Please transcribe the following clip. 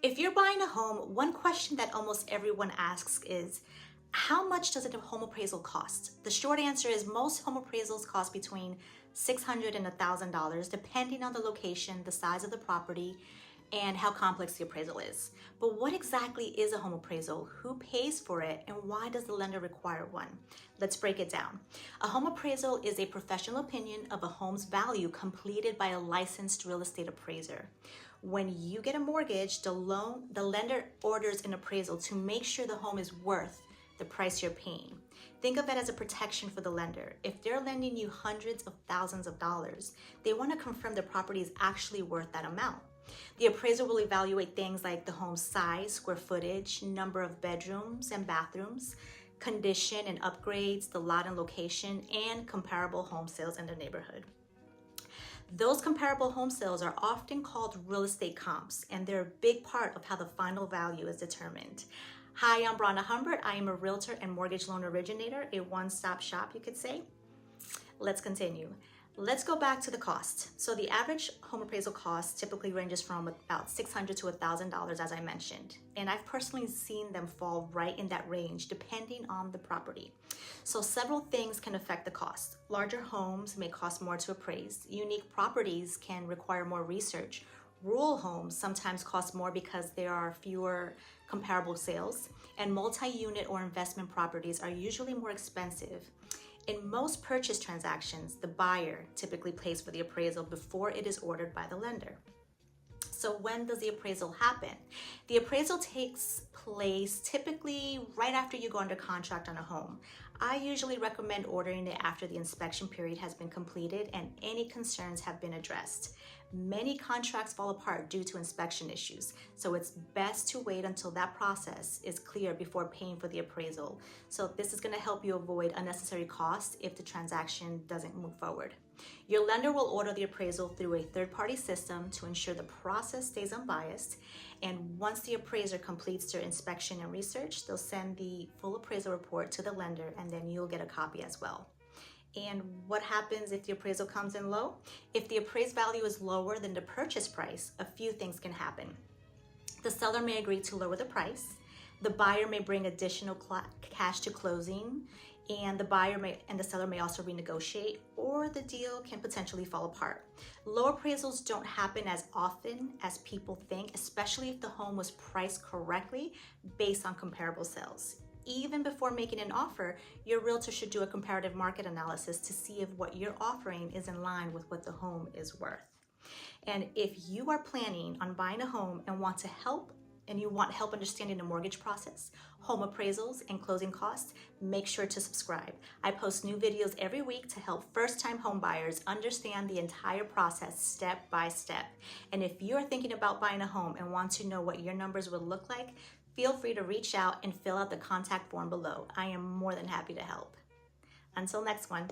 If you're buying a home, one question that almost everyone asks is, how much does a home appraisal cost? The short answer is most home appraisals cost between $600 and $1,000, depending on the location, the size of the property, and how complex the appraisal is. But what exactly is a home appraisal? Who pays for it? And why does the lender require one? Let's break it down. A home appraisal is a professional opinion of a home's value completed by a licensed real estate appraiser. When you get a mortgage, the lender orders an appraisal to make sure the home is worth the price you're paying. Think of it as a protection for the lender. If they're lending you hundreds of thousands of dollars, they want to confirm the property is actually worth that amount. The appraiser will evaluate things like the home's size, square footage, number of bedrooms and bathrooms, condition and upgrades, the lot and location, and comparable home sales in the neighborhood. Those comparable home sales are often called real estate comps, and they're a big part of how the final value is determined. Hi, I'm Bronna Humbert. I am a realtor and mortgage loan originator, a one-stop shop, you could say. Let's continue. Let's go back to the cost. So the average home appraisal cost typically ranges from about $600 to $1,000, as I mentioned. And I've personally seen them fall right in that range, depending on the property. So several things can affect the cost. Larger homes may cost more to appraise. Unique properties can require more research. Rural homes sometimes cost more because there are fewer comparable sales. And multi-unit or investment properties are usually more expensive. In most purchase transactions, the buyer typically pays for the appraisal before it is ordered by the lender. So when does the appraisal happen? The appraisal takes place typically right after you go under contract on a home. I usually recommend ordering it after the inspection period has been completed and any concerns have been addressed. Many contracts fall apart due to inspection issues, so it's best to wait until that process is clear before paying for the appraisal. So this is going to help you avoid unnecessary costs if the transaction doesn't move forward. Your lender will order the appraisal through a third-party system to ensure the process stays unbiased. And once the appraiser completes their inspection and research, they'll send the full appraisal report to the lender, and then you'll get a copy as well. And what happens if the appraisal comes in low? If the appraised value is lower than the purchase price, a few things can happen. The seller may agree to lower the price. The buyer may bring additional cash to closing, and the seller may also renegotiate, or the deal can potentially fall apart. Low appraisals don't happen as often as people think, especially if the home was priced correctly based on comparable sales. Even before making an offer, your realtor should do a comparative market analysis to see if what you're offering is in line with what the home is worth. And if you are planning on buying a home and want help understanding the mortgage process, home appraisals, and closing costs, make sure to subscribe. I post new videos every week to help first-time home buyers understand the entire process step by step. And if you're thinking about buying a home and want to know what your numbers would look like, feel free to reach out and fill out the contact form below. I am more than happy to help. Until next one.